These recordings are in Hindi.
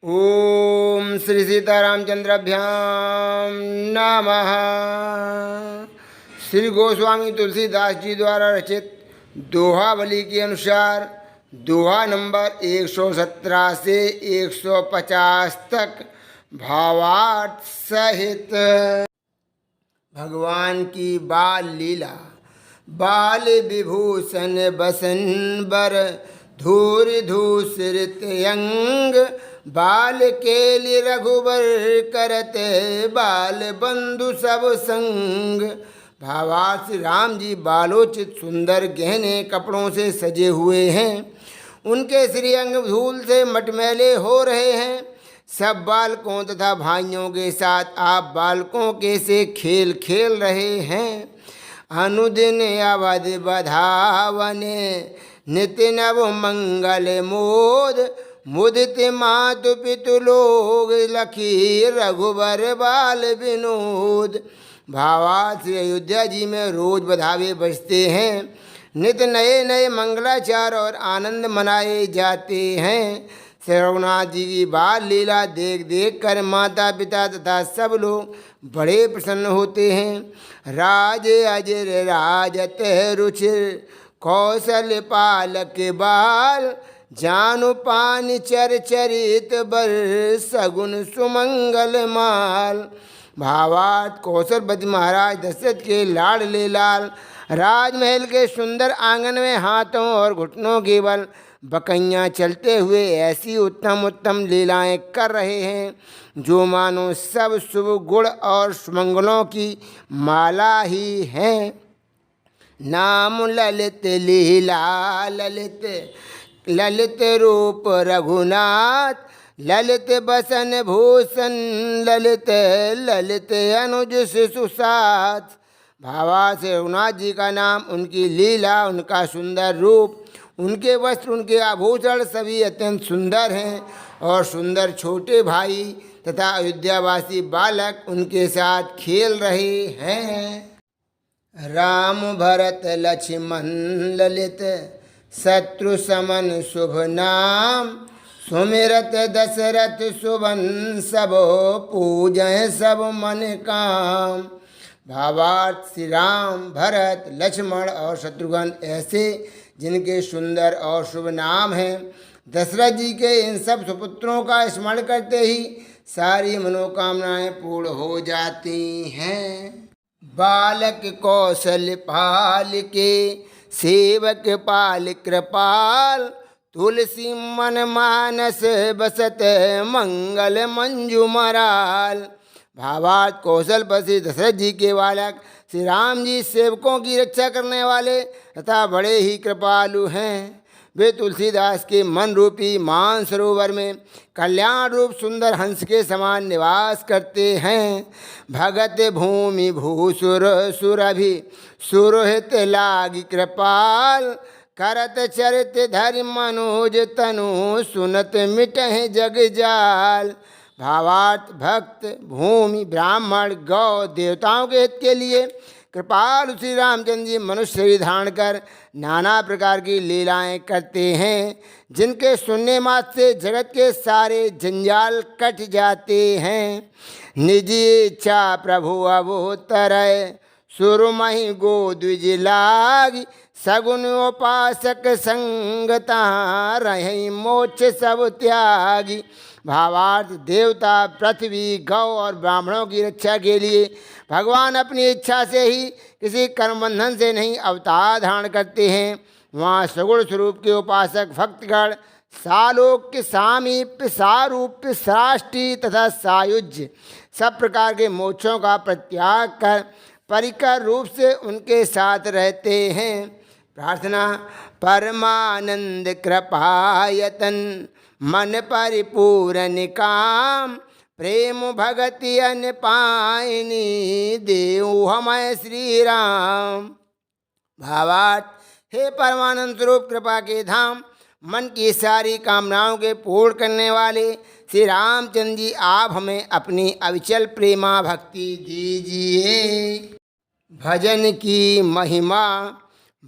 ओम श्री सीतारामचंद्राभ्यां नमः। श्री गोस्वामी तुलसीदास जी द्वारा रचित दोहावली के अनुसार दोहा नंबर 117 से 150 तक भावार्थ सहित। भगवान की बाल लीला। बाल विभूषण बसन बर धूर धूसरित अंग, बाल केलि रघुबर करते बाल बंधु सब संग। भावार्थ श्री राम जी बालोचित सुंदर गहने कपड़ों से सजे हुए हैं। उनके श्रीअंग धूल से मटमैले हो रहे हैं। सब बालकों तथा भाइयों के साथ आप बालकों के से खेल खेल रहे हैं। अनुदिन अवध बधावने नित्य नव मंगल मोद, मुदित मातु पितु लोग लखी रघुबर बाल विनोद। भावार्थ श्री अयोध्या जी में रोज बधावे बजते हैं। नित नए नए मंगलाचार और आनंद मनाए जाते हैं। श्री रघुनाथ जी की बाल लीला देख देख कर माता पिता तथा सब लोग बड़े प्रसन्न होते हैं। राज अजर राजत रुचिर कौशल पालक बाल, जानु पान चर चरित बर सगुन सुमंगल माल। भावार्थ कौशलपति महाराज दशरथ के लाडले लाल राजमहल के सुंदर आंगन में हाथों और घुटनों के बल बकैयाँ चलते हुए ऐसी उत्तम उत्तम लीलाएं कर रहे हैं जो मानो सब शुभ गुण और सुमंगलों की माला ही हैं। नाम ललित लीला ललित, ललित रूप रघुनाथ, ललित बसन भूषण ललित, ललित अनुज शिशु साथ। भावार्थ रघुनाथ जी का नाम, उनकी लीला, उनका सुंदर रूप, उनके वस्त्र, उनके आभूषण सभी अत्यंत सुंदर हैं और सुंदर छोटे भाई तथा अयोध्यावासी बालक उनके साथ खेल रहे हैं। राम भरत लक्ष्मण ललित, शत्रु समन शुभ नाम, सुमिरत दशरथ सुवन सबो पूजय सब मन काम। भावार्थ श्री राम भरत लक्ष्मण और शत्रुघ्न ऐसे जिनके सुंदर और शुभ नाम हैं। दशरथ जी के इन सब सुपुत्रों का स्मरण करते ही सारी मनोकामनाएं पूर्ण हो जाती हैं। बालक कौशल पाल के सेवक पाल कृपाल, तुलसी मन मानस बसत मंगल मंजू मराल। भावार्थ कौशलपति दशरथ जी के बालक श्री राम जी सेवकों की रक्षा करने वाले तथा बड़े ही कृपालु हैं। वे तुलसीदास के मन रूपी मान सरोवर में कल्याण रूप सुंदर हंस के समान निवास करते हैं। भगत भूमि भूसुर सुरभि सुरहित लागी कृपाल, करत चरित धरि मनोज तनु सुनत मिटहि जग जाल। भावार्थ भक्त भूमि ब्राह्मण गौ देवताओं के हित के लिए कृपाल श्री रामचंद्र जी मनुष्य शरीर धारण कर नाना प्रकार की लीलाएं करते हैं, जिनके सुनने मात्र से जगत के सारे जंजाल कट जाते हैं। निजी इच्छा प्रभु अवोतरय, सुरमहि गो द्विज लागी, सगुन उपासक संगता रहि मोक्ष सब त्यागी। भावार्थ देवता पृथ्वी गौ और ब्राह्मणों की रक्षा के लिए भगवान अपनी इच्छा से ही किसी कर्म बंधन से नहीं अवतार धारण करते हैं। वहाँ सगुण स्वरूप के उपासक भक्तगण सालोक्य सामीप्य सारूप्य साष्टी तथा सायुज्य सब प्रकार के मोक्षों का परित्याग कर परिकर रूप से उनके साथ रहते हैं। प्रार्थना। परमानंद कृपायतन मन परिपूर्ण काम, प्रेम भगति अन पायनी देऊ हमें श्री राम। भावार्थ हे परमानंद स्वरूप कृपा के धाम, मन की सारी कामनाओं के पूर्ण करने वाले श्री रामचंद्र जी, आप हमें अपनी अविचल प्रेमा भक्ति दीजिए। भजन की महिमा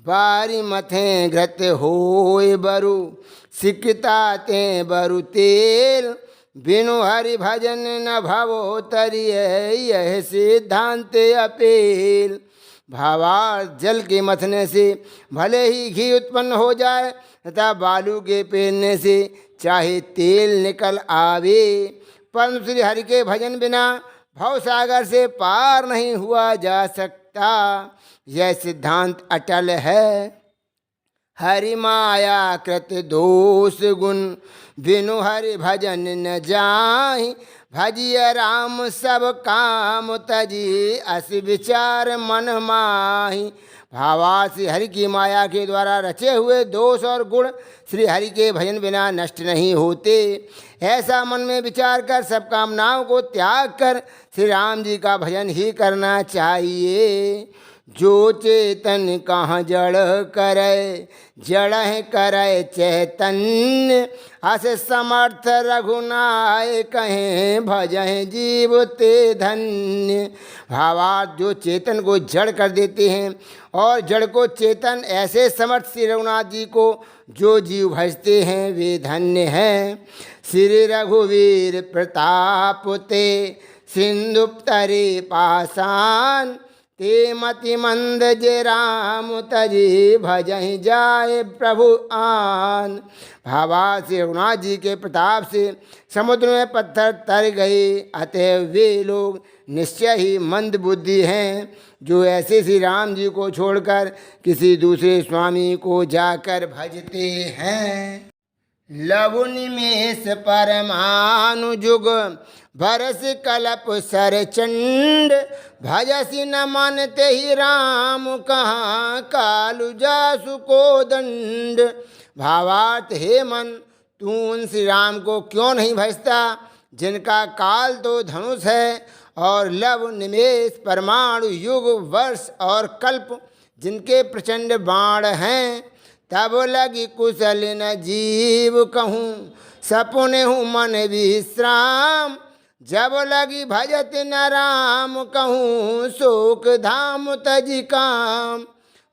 बारी मथें घृत होए बरु, सिकता ते बरु तेल, बिनु हरि भजन न भवो तरिय, यह सिद्धांत अपील। भावार्थ जल के मथने से भले ही घी उत्पन्न हो जाए तथा बालू के पेरने से चाहे तेल निकल आवे, परंतु श्री हरि के भजन बिना भव सागर से पार नहीं हुआ जा सकता। यह सिद्धांत अटल है। हरि माया कृत दोष गुण, बिनु हरि भजन न जाहि। भजिय राम सब काम तजी, अस विचार मन माहि। भावार्थ श्री हरि की माया के द्वारा रचे हुए दोष और गुण श्री हरि के भजन बिना नष्ट नहीं होते। ऐसा मन में विचार कर सब कामनाओं को त्याग कर श्री राम जी का भजन ही करना चाहिए। जो चेतन कहाँ जड़ करे, जड़ करे चैतन्य। अस समर्थ रघुनाय कहें, भजें जीव ते धन्य। भावार्थ जो चेतन को जड़ कर देते हैं और जड़ को चेतन, ऐसे समर्थ श्री रघुनाथ जी को जो जीव भजते हैं वे धन्य हैं। श्री रघुवीर प्रताप ते, सिंधु तरे पाषाण। ते मति मंद जे राम तजी, भजहि जाए प्रभु आन। भावार्थ श्री रघुनाथ जी के प्रताप से समुद्र में पत्थर तर गए, अतः वे लोग निश्चय ही मंद बुद्धि हैं जो ऐसे श्री राम जी को छोड़कर किसी दूसरे स्वामी को जाकर भजते हैं। लघु निमेष परमानु जुग, भरस कलप सर चंड। भजसी न मानते ही राम, कहाँ कालु जासु को दंड। भावार्थ हे मन, तू उन श्री राम को क्यों नहीं भजता जिनका काल तो धनुष है और लव निमेष परमाणु युग वर्ष और कल्प जिनके प्रचंड बाण हैं। तब लगी कुशल न जीव कहूँ, सपुने हूँ मन विश्राम। जब लगी भजत न राम कहूँ, शोक धाम तजी काम।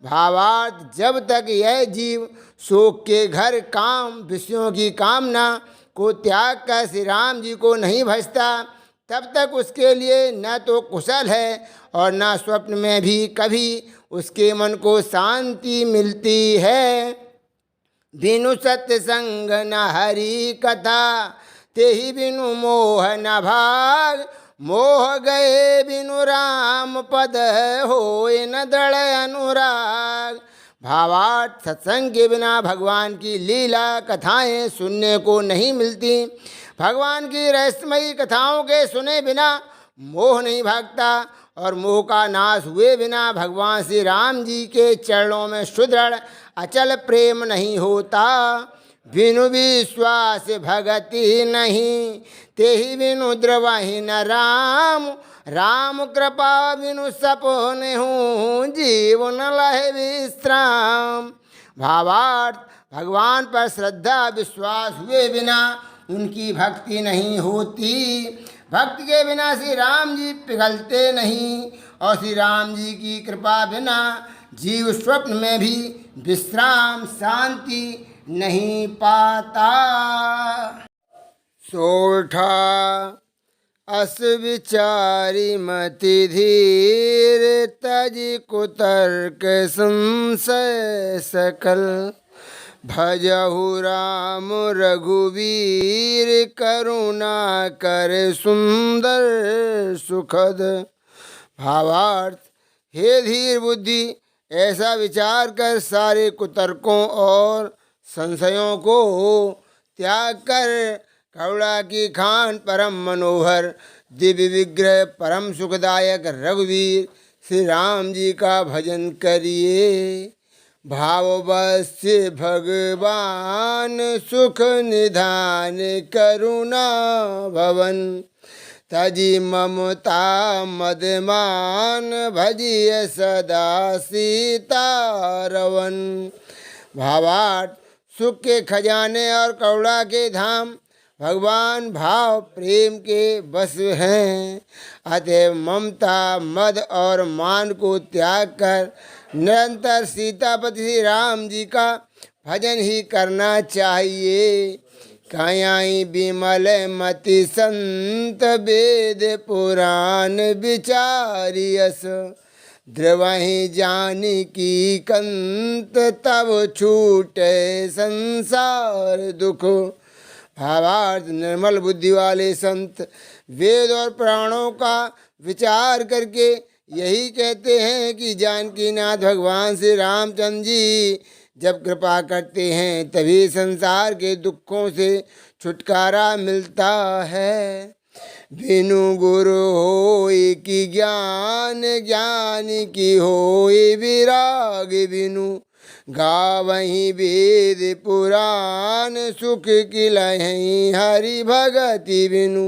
भावार्थ जब तक यह जीव शोक के घर काम विषयों की कामना को त्याग कर श्री राम जी को नहीं भजता, तब तक उसके लिए न तो कुशल है और न स्वप्न में भी कभी उसके मन को शांति मिलती है। बिनु सत्संग न हरि कथा, तेहि बिनु मोह न भाग। मोह गए बिनु राम पद, होए न दृढ़ अनुराग। भावार्थ सत्संग के बिना भगवान की लीला कथाएं सुनने को नहीं मिलती। भगवान की रहस्यमयी कथाओं के सुने बिना मोह नहीं भागता और मोह का नाश हुए बिना भगवान श्री राम जी के चरणों में सुदृढ़ अचल प्रेम नहीं होता। बिनु विश्वास भगति नहीं, तेहि बिनु द्रवहि न राम। राम कृपा बिनु सपन हूँ, जीवन लहे विश्राम। भावार्थ भगवान पर श्रद्धा विश्वास हुए बिना उनकी भक्ति नहीं होती। भक्ति के बिना श्री राम जी पिघलते नहीं और श्री राम जी की कृपा बिना जीव स्वप्न में भी विश्राम शांति नहीं पाता। सोठा अस विचारी मति धीर, तजी कुतर्क संशय सकल। भजहु राम रघुवीर, करुणा कर सुंदर सुखद। भावार्थ हे धीर बुद्धि, ऐसा विचार कर सारे कुतर्कों और संशयों को त्याग कर करुणा की खान परम मनोहर दिव्य विग्रह परम सुखदायक रघुवीर श्री राम जी का भजन करिए। भाववश्य भगवान सुख निधान करुणा भवन। तजी ममता मदमान, भजिय सदा सीतारवन। भावार्थ सुख के खजाने और करुणा के धाम भगवान भाव प्रेम के बस हैं। अतः ममता मद और मान को त्याग कर निरंतर सीतापति श्री राम जी का भजन ही करना चाहिए, कयाई विमल मति संत वेद पुराण विचारियस द्रवहि जानकी कंत तब छूटे संसार दुख। भावार्थ निर्मल बुद्धि वाले संत वेद और पुराणों का विचार करके यही कहते हैं कि जानकी नाथ भगवान श्री रामचंद्र जी जब कृपा करते हैं तभी संसार के दुखों से छुटकारा मिलता है। बिनु गुरु होय कि ज्ञान, ज्ञान की होय विराग, बिनु गावहीं वेद पुराण सुख किलहीं हरि भगति बिनु।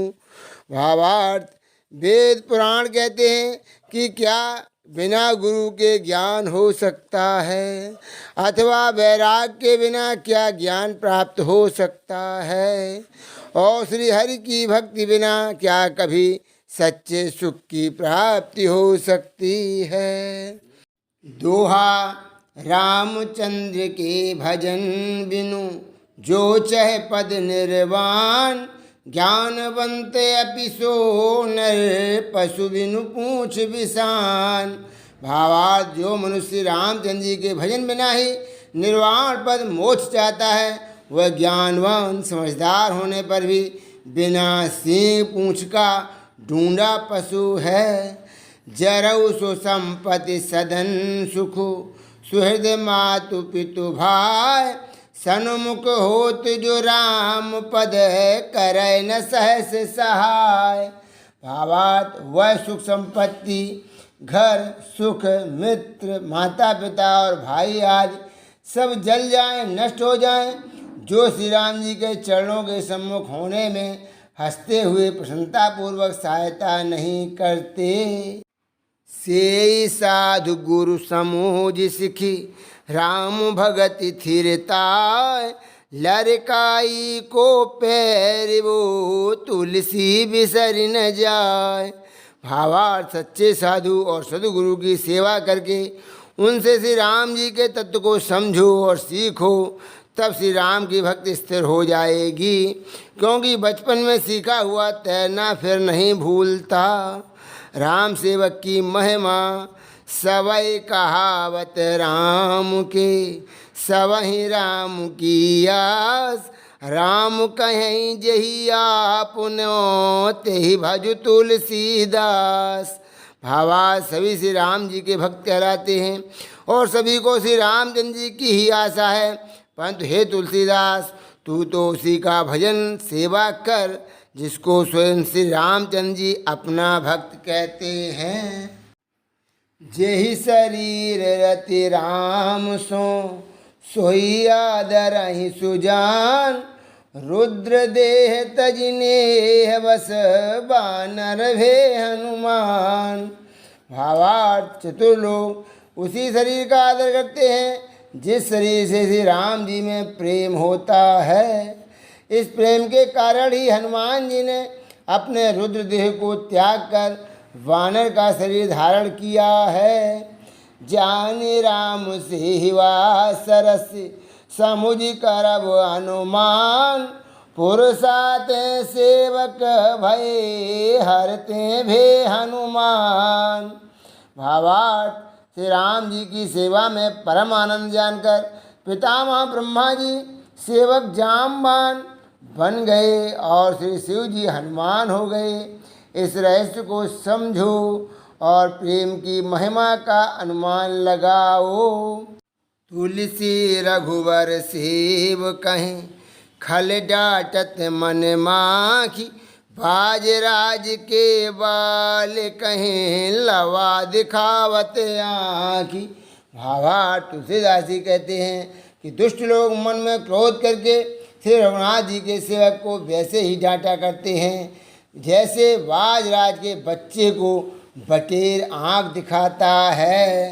भावार्थ वेद पुराण कहते हैं कि क्या बिना गुरु के ज्ञान हो सकता है, अथवा वैराग के बिना क्या ज्ञान प्राप्त हो सकता है, और श्री हरि की भक्ति बिना क्या कभी सच्चे सुख की प्राप्ति हो सकती है। दोहा रामचंद्र के भजन बिनु जो चह पद निर्वाण, ज्ञानवंत अपि सो नर पशु बिनु पूछ बिसान। भावार्थ जो मनुष्य रामचंद्र जी के भजन बिना ही निर्वाण पद मोक्ष चाहता है वह ज्ञानवान समझदार होने पर भी बिना सींग पूंछ का ढूंढा पशु है। जरऊ सो संपत्ति सदन सुख, सुहृद मातु पितु भाई, सन्मुख होत जो राम पद करे न सहस सहाय। भावार्थ वह सुख संपत्ति, घर सुख, मित्र, माता पिता और भाई आदि सब जल जाएं, नष्ट हो जाएं, जो श्री राम जी के चरणों के सम्मुख होने में हंसते हुए प्रसन्नतापूर्वक सहायता नहीं करते। से साधु गुरु समूह सिखी राम भगति थिरताय, लड़काई को पैर वो तुलसी बिसर न जाए। भावार्थ सच्चे साधु और सदगुरु की सेवा करके उनसे श्री राम जी के तत्व को समझो और सीखो, तब श्री राम की भक्ति स्थिर हो जाएगी, क्योंकि बचपन में सीखा हुआ तैरना फिर नहीं भूलता। राम सेवक की महिमा सवै कहावत राम के, सवहि राम की आस, राम कहीं जही आपनो तेहि भजु तुलसीदास। भावा सभी श्री राम जी के भक्त कहलाते हैं और सभी को श्री रामचंद्र जी की ही आशा है, परंतु हे तुलसीदास तू तो उसी का भजन सेवा कर जिसको स्वयं श्री रामचंद्र जी अपना भक्त कहते हैं। जेहि शरीर रति राम सो सोई आदरहि सुजान, रुद्र देह तजने बस बानर भे हनुमान। भावार्थ चतुर लोग उसी शरीर का आदर करते हैं जिस शरीर से श्री राम जी में प्रेम होता है। इस प्रेम के कारण ही हनुमान जी ने अपने रुद्र देह को त्याग कर वानर का शरीर धारण किया है। जाने राम से हिवा सरस समुझ करब हनुमान, पुरुषात सेवक भय हरते भे हनुमान। भावार्थ श्री राम जी की सेवा में परम आनंद जानकर पितामह ब्रह्मा जी सेवक जामवान बन गए और श्री शिव जी हनुमान हो गए। इस रहस्य को समझो और प्रेम की महिमा का अनुमान लगाओ। तुलसी रघुवर सेव कहें खल डाटत मन माखी, बाज राज के बाल कहें लवा दिखावत आँखी। भावार्थ तुलसीदासी कहते हैं कि दुष्ट लोग मन में क्रोध करके श्री रघुनाथ जी के सेवक को वैसे ही डांटा करते हैं जैसे बाजराज के बच्चे को बटेर आँख दिखाता है।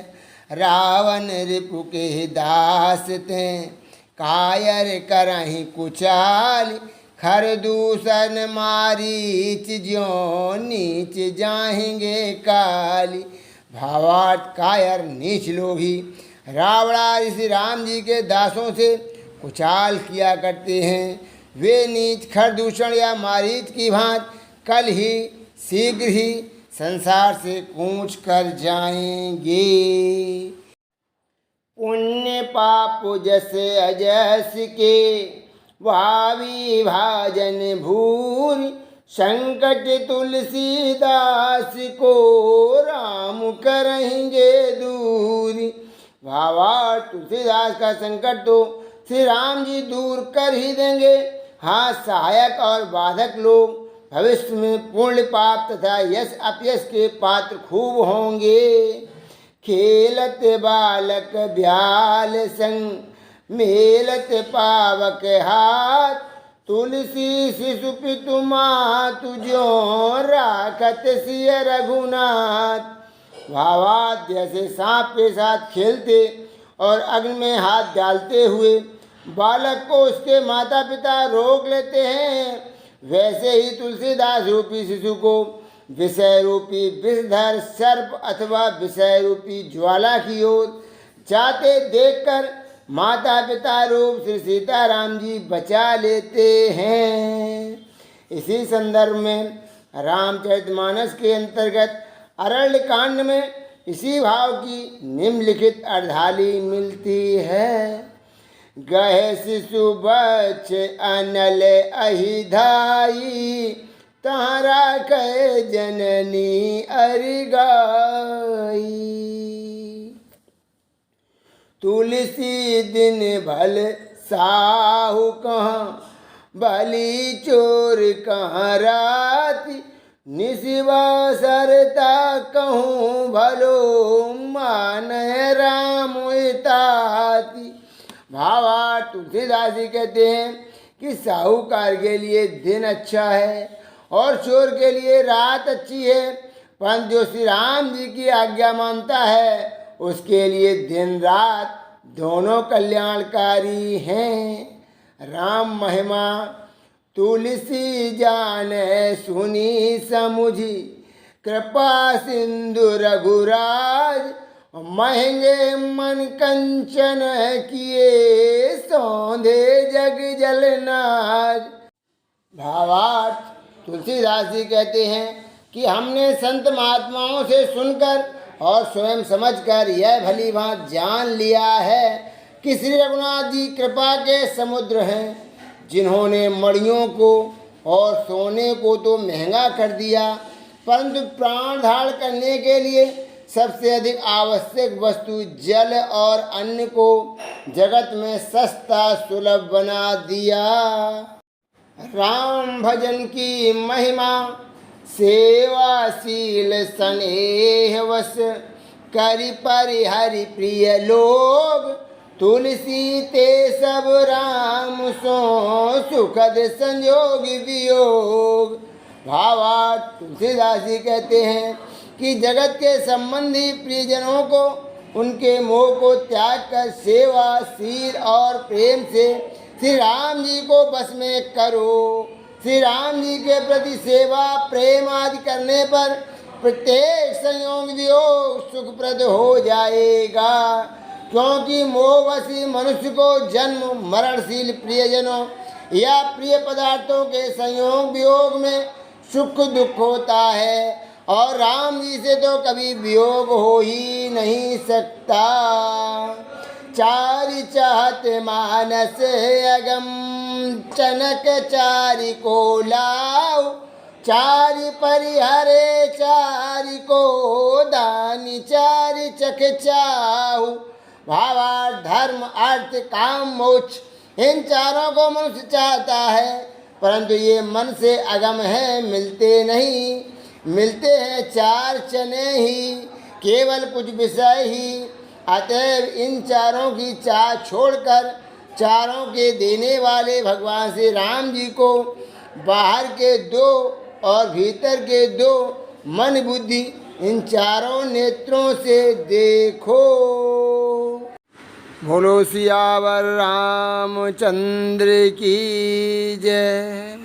रावण रिपु के दास ते कायर करहि कुचाल, खरदूषण मारीच ज्यों नीच जाएंगे काली। भावार्थ कायर नीच लोग ही रावणा श्री राम जी के दासों से कुचाल किया करते हैं, वे नीच खरदूषण या मारीच की भांति कल ही शीघ्र ही संसार से कूच कर जाएंगे। पुण्य पाप जस अजस के भावी भाजन भूर, संकट तुलसीदास को राम करेंगे दूर। भावा तुलसीदास का संकट तो श्री राम जी दूर कर ही देंगे। हाँ, सहायक और बाधक लोग भविष्य में पूर्ण पाप तथा यश अपयश के पात्र खूब होंगे। खेलत बालक ब्याल संग, मेलत पावक हाथ, तुलसी शिशु पितु मातु ज्यों राखत सिय रघुनाथ। भावात जैसे सांप के साथ खेलते और अग्नि में हाथ डालते हुए बालक को उसके माता पिता रोक लेते हैं, वैसे ही तुलसीदास रूपी शिशु को विषय रूपी विषधर सर्प अथवा विषय रूपी ज्वाला की ओर जाते देखकर माता पिता रूप श्री सीताराम जी बचा लेते हैं। इसी संदर्भ में रामचरितमानस के अंतर्गत अरण्य कांड में इसी भाव की निम्नलिखित अर्धाली मिलती है। गहे शिशु बच अनल अहिधाई, तारा कहे जननी अरिगाई। तुलसी दिन भल साहु कहाँ, भली चोर कहाँ राती, निशिवा सरता कहूँ भलो, मान राम ताती। भावा तुलसीदास जी कहते हैं कि साहूकार के लिए दिन अच्छा है और चोर के लिए रात अच्छी है, परंतु जो श्री राम जी की आज्ञा मानता है उसके लिए दिन रात दोनों कल्याणकारी हैं। राम महिमा तुलसी जाने सुनी समुझी, कृपा सिंधु रघुराज, महंगे मन कंचन किए, सौंधे जग जलनाज। भावार्थ तुलसीदास जी कहते हैं कि हमने संत महात्माओं से सुनकर और स्वयं समझकर यह भली भांति जान लिया है कि श्री रघुनाथ जी कृपा के समुद्र हैं, जिन्होंने मणियों को और सोने को तो महंगा कर दिया, परंतु प्राण धारण करने के लिए सबसे अधिक आवश्यक वस्तु जल और अन्न को जगत में सस्ता सुलभ बना दिया। राम भजन की महिमा सेवाशील स्नेहवश, करि परिहरि प्रिय लोग, तुलसी ते सब राम सो, सुखद संयोग वियोग। भावार्थ तुलसीदास जी कहते हैं कि जगत के संबंधी प्रियजनों को उनके मोह को त्याग कर सेवा शील और प्रेम से श्री राम जी को बस में करो। श्री राम जी के प्रति सेवा प्रेम आदि करने पर प्रत्येक संयोग वियोग सुखप्रद हो जाएगा, क्योंकि मोहवशी मनुष्य को जन्म मरणशील प्रियजनों या प्रिय पदार्थों के संयोग वियोग में सुख दुख होता है, और राम जी से तो कभी वियोग हो ही नहीं सकता। चारि चाहत मानस अगम, चनक चारि को लाओ, चारि परिहरे चारि को, दानी चारि चख चाहु। भावार्थ धर्म अर्थ काम मोक्ष इन चारों को मनुष्य चाहता है, परंतु ये मन से अगम है, मिलते नहीं। मिलते हैं चार चने ही, केवल कुछ विषय ही। अतएव इन चारों की चाह छोड़कर चारों के देने वाले भगवान श्री राम जी को बाहर के दो और भीतर के दो मन बुद्धि इन चारों नेत्रों से देखो। बोलो सियावर रामचंद्र की जय,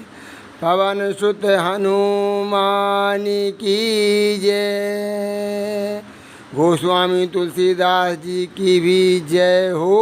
पवन सुत हनुमान की जय, गोस्वामी तुलसीदास जी की भी जय हो।